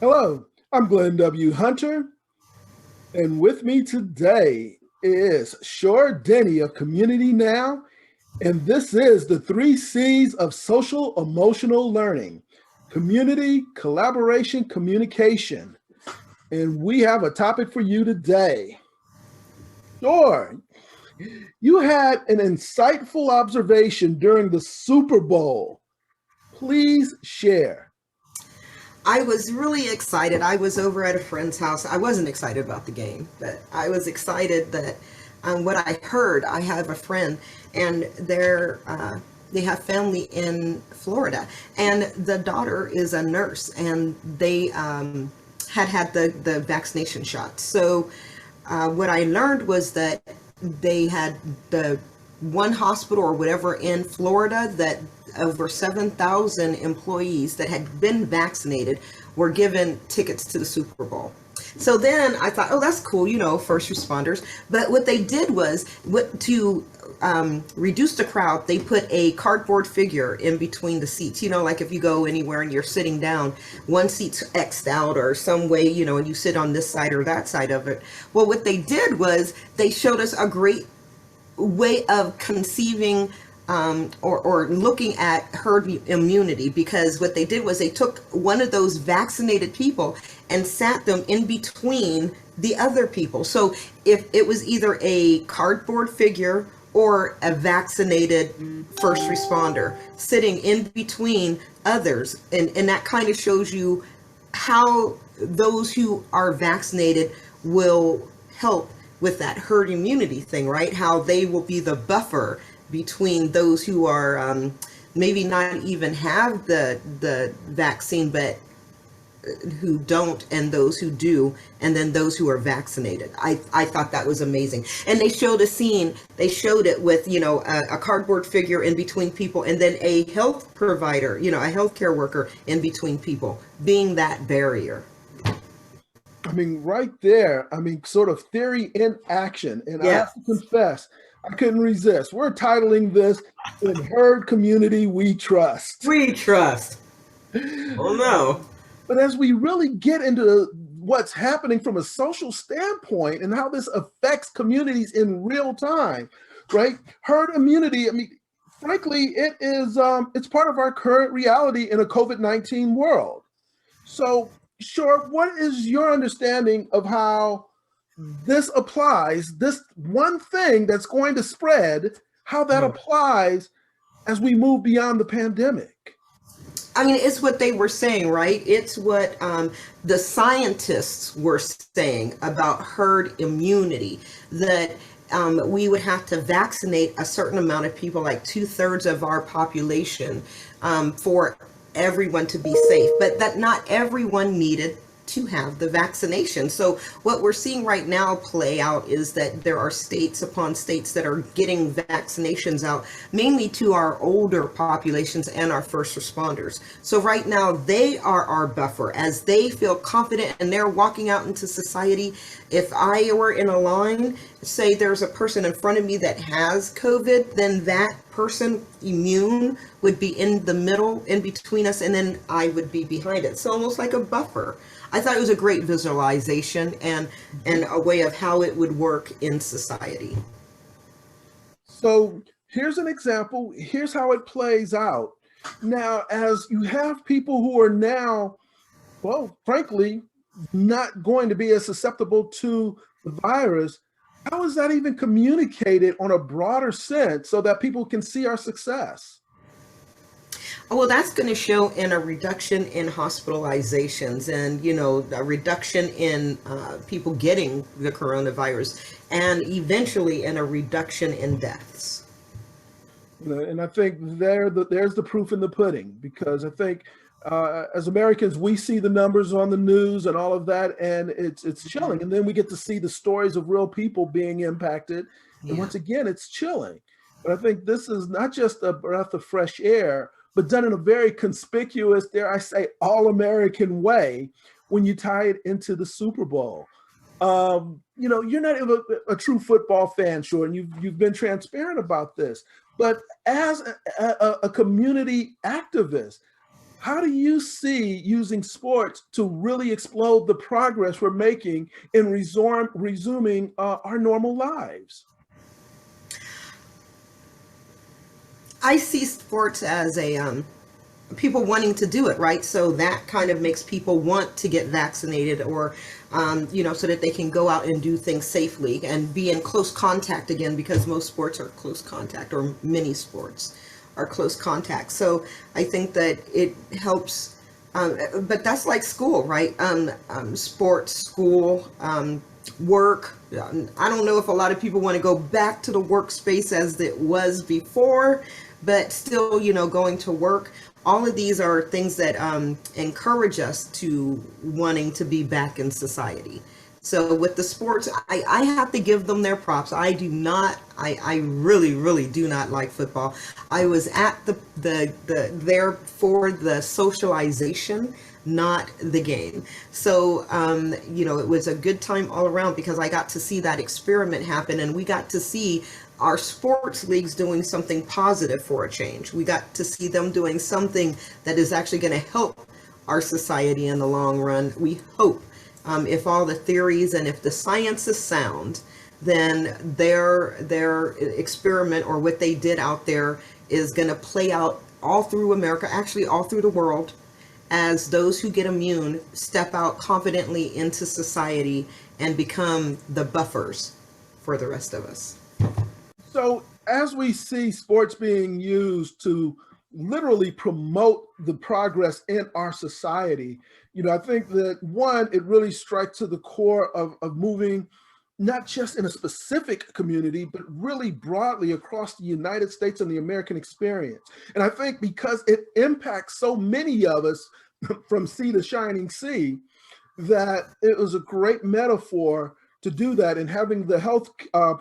Hello, I'm Glenn W. Hunter, and with me today is Shor Denny of Community Now, and this is the three C's of social emotional learning: community, collaboration, communication. And we have a topic for you today. Shor, you had an insightful observation during the Super Bowl. Please share. I was really excited. I was over at a friend's house. I wasn't excited about the game, but I was excited that what I heard. I have a friend, and they have family in Florida, and the daughter is a nurse, and they had the vaccination shot. So what I learned was that they had the one hospital or whatever in Florida that over 7,000 employees that had been vaccinated were given tickets to the Super Bowl. So then I thought, oh, that's cool, first responders. But what they did was, to reduce the crowd, they put a cardboard figure in between the seats. Like if you go anywhere and you're sitting down, one seat's X'd out or some way, and you sit on this side or that side of it. Well, what they did was they showed us a great way of conceiving or looking at herd immunity, because what they did was they took one of those vaccinated people and sat them in between the other people. So if it was either a cardboard figure or a vaccinated first responder sitting in between others, and that kind of shows you how those who are vaccinated will help with that herd immunity thing, right? How they will be the buffer between those who are maybe not even have the vaccine, but who don't, and those who do, and then those who are vaccinated. I thought that was amazing. And they showed a scene, they showed it with, a cardboard figure in between people, and then a health provider, a healthcare worker in between people, being that barrier. I mean, right there, sort of theory in action. And I Yeah. have to confess, I couldn't resist. We're titling this "In Herd Community We Trust." We trust. Oh no. But as we really get into what's happening from a social standpoint and how this affects communities in real time, right? Herd immunity, frankly, it's part of our current reality in a COVID-19 world. So, Shor, what is your understanding of how this applies, this one thing that's going to spread, how that applies as we move beyond the pandemic? I mean, it's what they were saying, right? It's what the scientists were saying about herd immunity, that we would have to vaccinate a certain amount of people, like 2/3 of our population, for everyone to be safe, but that not everyone needed to have the vaccination. So what we're seeing right now play out is that there are states upon states that are getting vaccinations out, mainly to our older populations and our first responders. So right now they are our buffer as they feel confident and they're walking out into society. If I were in a line, say there's a person in front of me that has COVID, then that person immune would be in the middle, in between us, and then I would be behind it. So almost like a buffer. I thought it was a great visualization and a way of how it would work in society. So here's an example. Here's how it plays out. Now, as you have people who are now, well, frankly, not going to be as susceptible to the virus, how is that even communicated on a broader sense so that people can see our success? Well, that's going to show in a reduction in hospitalizations and, a reduction in people getting the coronavirus, and eventually in a reduction in deaths. And I think there's the proof in the pudding, because I think as Americans, we see the numbers on the news and all of that, and it's chilling. And then we get to see the stories of real people being impacted. And Yeah. once again, it's chilling. But I think this is not just a breath of fresh air, but done in a very conspicuous, dare I say, all-American way when you tie it into the Super Bowl. You're not a true football fan, sure, and you've been transparent about this. But as a community activist, How do you see using sports to really explode the progress we're making in resuming our normal lives? I see sports as a people wanting to do it, right? So that kind of makes people want to get vaccinated, or so that they can go out and do things safely and be in close contact again, because most sports are close contact, or many sports are close contact. So I think that it helps. But that's like school, right? Sports, school, work. I don't know if a lot of people want to go back to the workspace as it was before, but still, going to work. All of these are things that encourage us to wanting to be back in society. So with the sports, I have to give them their props. I do not, I really, really do not like football. I was at the there for the socialization, not the game. So, it was a good time all around, because I got to see that experiment happen, and we got to see our sports leagues doing something positive for a change. We got to see them doing something that is actually going to help our society in the long run, we hope. If all the theories and if the science is sound, then their experiment, or what they did out there, is going to play out all through America, actually all through the world, as those who get immune step out confidently into society and become the buffers for the rest of us. So, as we see sports being used to literally promote the progress in our society, I think that one, it really strikes to the core of moving not just in a specific community, but really broadly across the United States and the American experience. And I think because it impacts so many of us from sea to shining sea, that it was a great metaphor to do that, and having the healthcare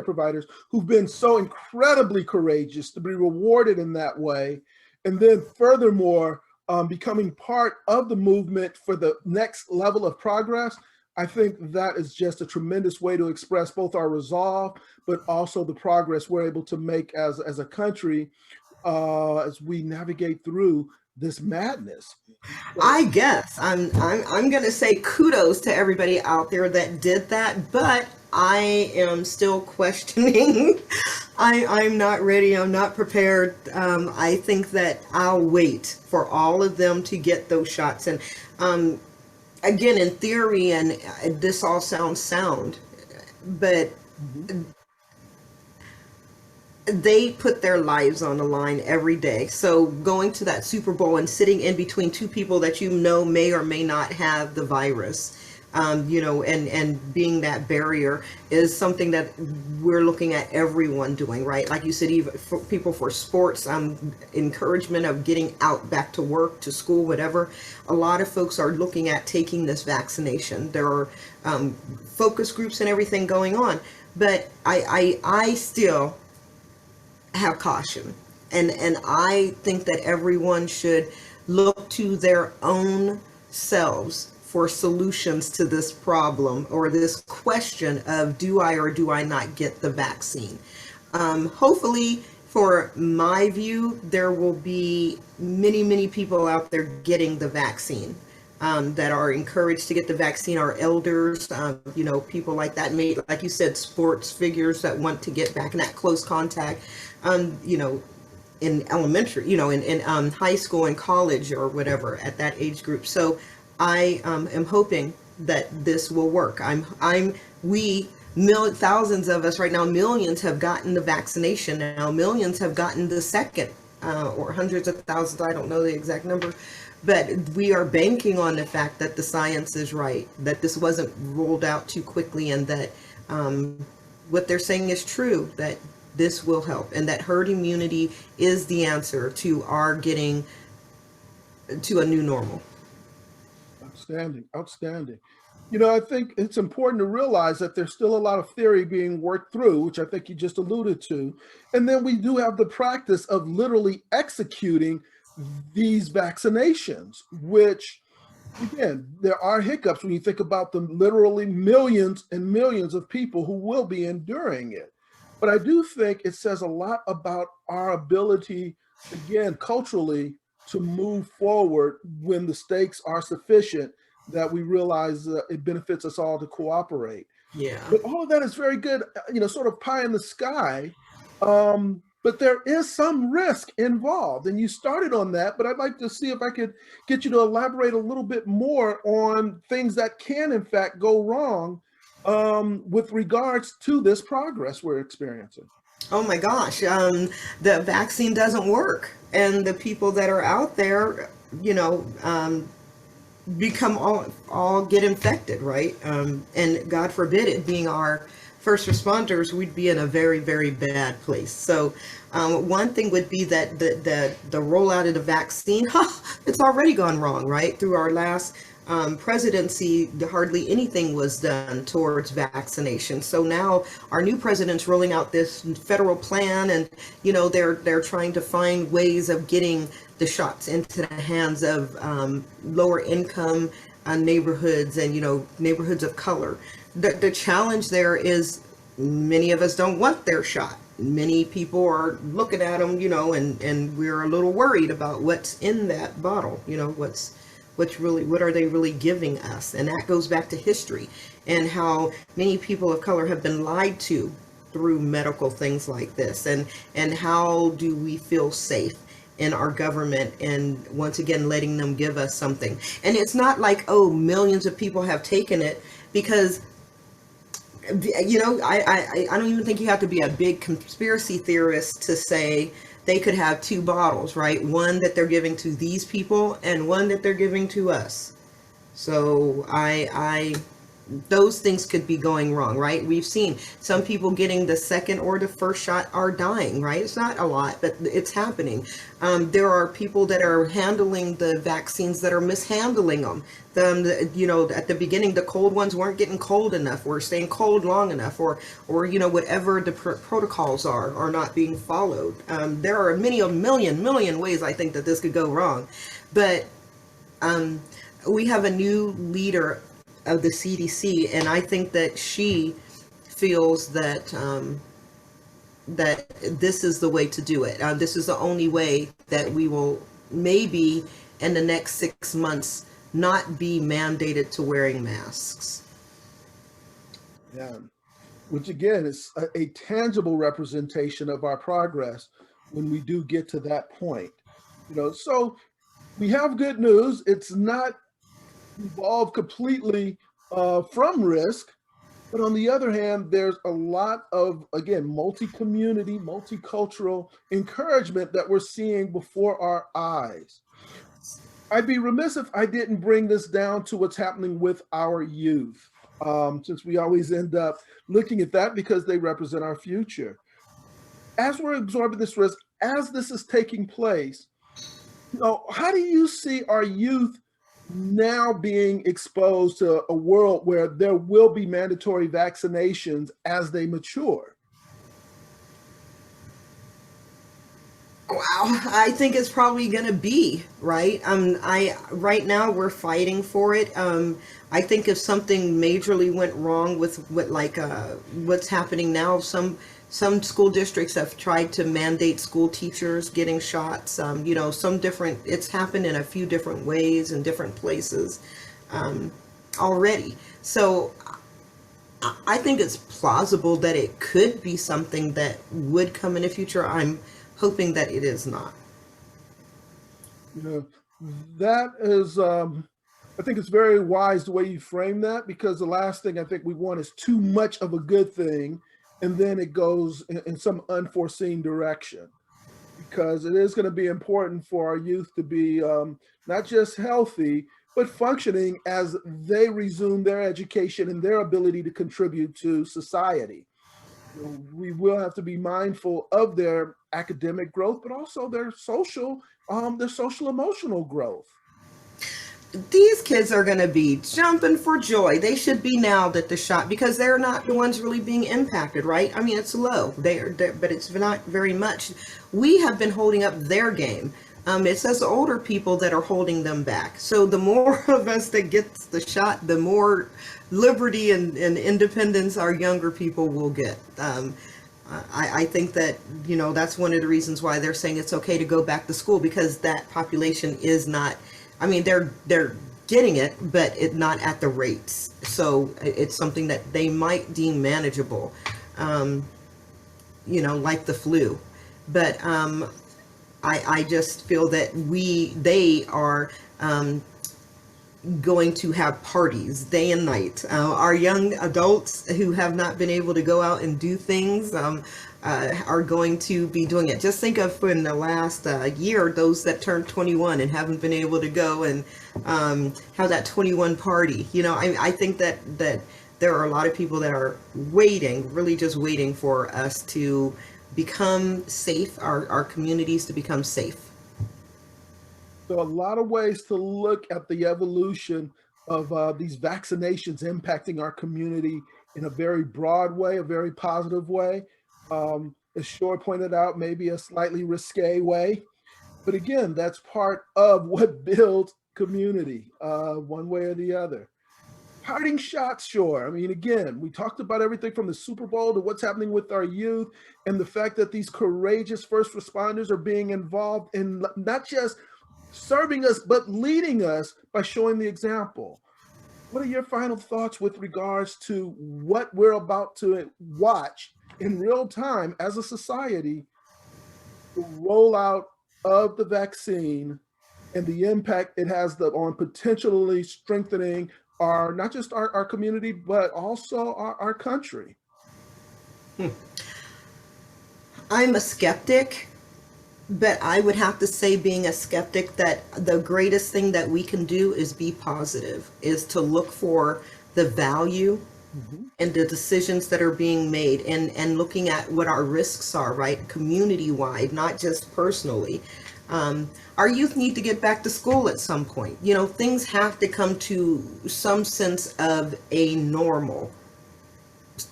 providers who've been so incredibly courageous to be rewarded in that way. And then furthermore, becoming part of the movement for the next level of progress. I think that is just a tremendous way to express both our resolve, but also the progress we're able to make as a country as we navigate through this madness. I guess I'm gonna say kudos to everybody out there that did that, but I am still questioning. I'm not ready. I'm not prepared. I think that I'll wait for all of them to get those shots. And again, in theory, and this all sounds sound, but they put their lives on the line every day. So going to that Super Bowl and sitting in between two people that may or may not have the virus, and being that barrier is something that we're looking at everyone doing, right? Like you said, even for people for sports, encouragement of getting out back to work, to school, whatever. A lot of folks are looking at taking this vaccination. There are focus groups and everything going on, but I still have caution, and I think that everyone should look to their own selves for solutions to this problem, or this question of, do I or do I not get the vaccine? Hopefully, for my view, there will be many people out there getting the vaccine, that are encouraged to get the vaccine. Our elders, people like that, made, like you said, sports figures that want to get back in that close contact, in elementary, in high school and college or whatever, at that age group. So I am hoping that this will work. Thousands of us right now, millions have gotten the vaccination now, millions have gotten the second, or hundreds of thousands, I don't know the exact number. But we are banking on the fact that the science is right, that this wasn't rolled out too quickly, and that what they're saying is true, that this will help, and that herd immunity is the answer to our getting to a new normal. Outstanding. I think it's important to realize that there's still a lot of theory being worked through, which I think you just alluded to. And then we do have the practice of literally executing these vaccinations, which, again, there are hiccups when you think about the literally millions and millions of people who will be enduring it. But I do think it says a lot about our ability, again, culturally, to move forward when the stakes are sufficient that we realize it benefits us all to cooperate. Yeah. But all of that is very good, sort of pie in the sky. But there is some risk involved. And you started on that, but I'd like to see if I could get you to elaborate a little bit more on things that can, in fact, go wrong with regards to this progress we're experiencing. Oh my gosh, the vaccine doesn't work, and the people that are out there, you know, become all get infected, right? And God forbid it being our first responders, we'd be in a very, very bad place. So one thing would be that the rollout of the vaccine, it's already gone wrong, right? Through our last presidency, hardly anything was done towards vaccination. So now our new president's rolling out this federal plan, and you know they're trying to find ways of getting the shots into the hands of lower income neighborhoods and neighborhoods of color. The challenge there is many of us don't want their shot. Many people are looking at them, and we're a little worried about what's in that bottle. What are they really giving us? And that goes back to history and how many people of color have been lied to through medical things like this. And how do we feel safe in our government, and once again letting them give us something? And it's not like, oh, millions of people have taken it, because I don't even think you have to be a big conspiracy theorist to say they could have two bottles, right? One that they're giving to these people and one that they're giving to us. So those things could be going wrong, right? We've seen some people getting the second or the first shot are dying, right? It's not a lot, but it's happening. There are people that are handling the vaccines that are mishandling them. At the beginning, the cold ones weren't getting cold enough, or staying cold long enough, or whatever the protocols are not being followed. There are a million ways I think that this could go wrong. But we have a new leader of the CDC, and I think that she feels that that this is the way to do it. This is the only way that we will maybe in the next 6 months not be mandated to wearing masks. Yeah, which again is a tangible representation of our progress when we do get to that point. So we have good news. It's not evolved completely from risk. But on the other hand, there's a lot of, again, multi-community, multicultural encouragement that we're seeing before our eyes. I'd be remiss if I didn't bring this down to what's happening with our youth, since we always end up looking at that because they represent our future. As we're absorbing this risk, as this is taking place, how do you see our youth now being exposed to a world where there will be mandatory vaccinations as they mature? Wow, I think it's probably going to be right. Right now we're fighting for it. I think if something majorly went wrong with what's happening now, some school districts have tried to mandate school teachers getting shots. It's happened in a few different ways in different places already. So I think it's plausible that it could be something that would come in the future. I'm hoping that it is not. That is, I think it's very wise the way you frame that, because the last thing I think we want is too much of a good thing, and then it goes in some unforeseen direction. Because it is going to be important for our youth to be not just healthy, but functioning as they resume their education and their ability to contribute to society. We will have to be mindful of their academic growth, but also their social emotional growth. These kids are going to be jumping for joy. They should be now that the shot, because they're not the ones really being impacted, right? I mean, it's low, but it's not very much. We have been holding up their game. It's us older people that are holding them back. So the more of us that gets the shot, the more liberty and independence our younger people will get. I think that, that's one of the reasons why they're saying it's okay to go back to school, because that population is not, I mean, they're getting it, but it not at the rates. So it's something that they might deem manageable, like the flu. But I just feel that they are going to have parties day and night. Our young adults who have not been able to go out and do things are going to be doing it. Just think of in the last year, those that turned 21 and haven't been able to go and have that 21 party. I think that there are a lot of people that are waiting, really just waiting for us to become safe, our communities to become safe. So a lot of ways to look at the evolution of these vaccinations impacting our community in a very broad way, a very positive way. As Shor pointed out, maybe a slightly risque way. But again, that's part of what builds community, one way or the other. Parting shots, Shor. I mean, again, we talked about everything from the Super Bowl to what's happening with our youth and the fact that these courageous first responders are being involved in not just serving us, but leading us by showing the example. What are your final thoughts with regards to what we're about to watch in real time as a society, the rollout of the vaccine and the impact it has on potentially strengthening not just our community, but also our country? I'm a skeptic, but I would have to say, being a skeptic, that the greatest thing that we can do is be positive, is to look for the value and the decisions that are being made, and looking at what our risks are, right? Community wide, not just personally. Our youth need to get back to school at some point. Things have to come to some sense of a normal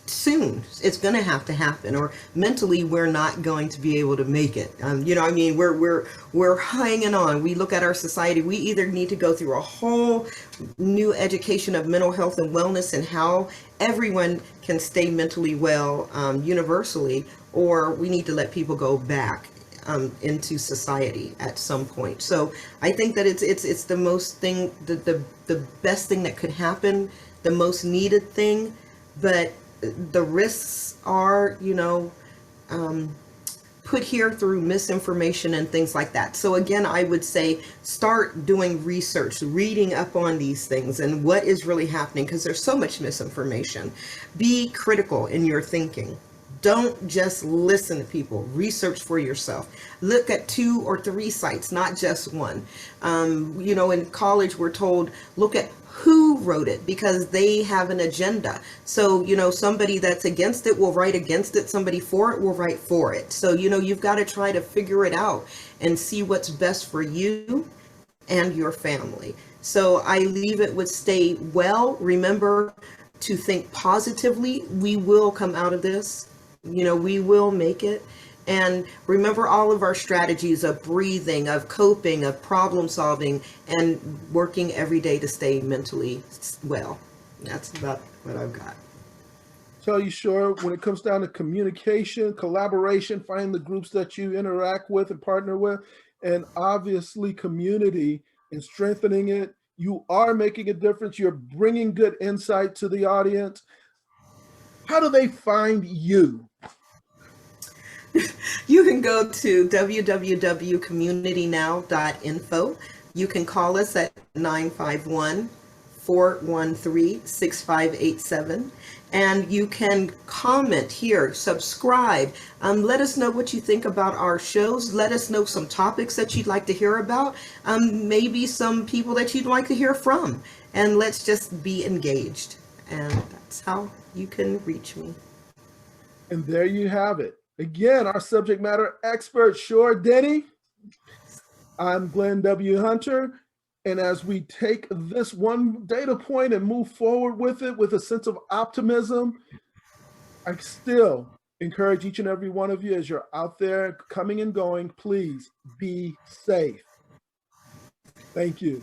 soon. It's going to have to happen, or mentally we're not going to be able to make it. I mean, we're hanging on. We look at our society, we either need to go through a whole new education of mental health and wellness and how everyone can stay mentally well, universally, or we need to let people go back into society at some point. So I think that it's the most thing, the best thing that could happen, the most needed thing. But the risks are, put here through misinformation and things like that. So again, I would say start doing research, reading up on these things and what is really happening, because there's so much misinformation. Be critical in your thinking. Don't just listen to people. Research for yourself. Look at 2 or 3 sites, not just one. In college, we're told, look at who wrote it, because they have an agenda. So, somebody that's against it will write against it. Somebody for it will write for it. So, you've got to try to figure it out and see what's best for you and your family. So I leave it with stay well. Remember to think positively. We will come out of this. We will make it. And remember all of our strategies of breathing, of coping, of problem solving, and working every day to stay mentally well. That's about what I've got. Tell you, Shor, when it comes down to communication, collaboration, finding the groups that you interact with and partner with, and obviously community and strengthening it, you are making a difference. You're bringing good insight to the audience. How do they find you? You can go to www.communitynow.info. You can call us at 951-413-6587. And you can comment here, subscribe. Let us know what you think about our shows. Let us know some topics that you'd like to hear about. Maybe some people that you'd like to hear from. And let's just be engaged. And that's how you can reach me. And there you have it. Again, our subject matter expert, Shor Denny. I'm Glenn W. Hunter. And as we take this one data point and move forward with it with a sense of optimism, I still encourage each and every one of you as you're out there coming and going, please be safe. Thank you.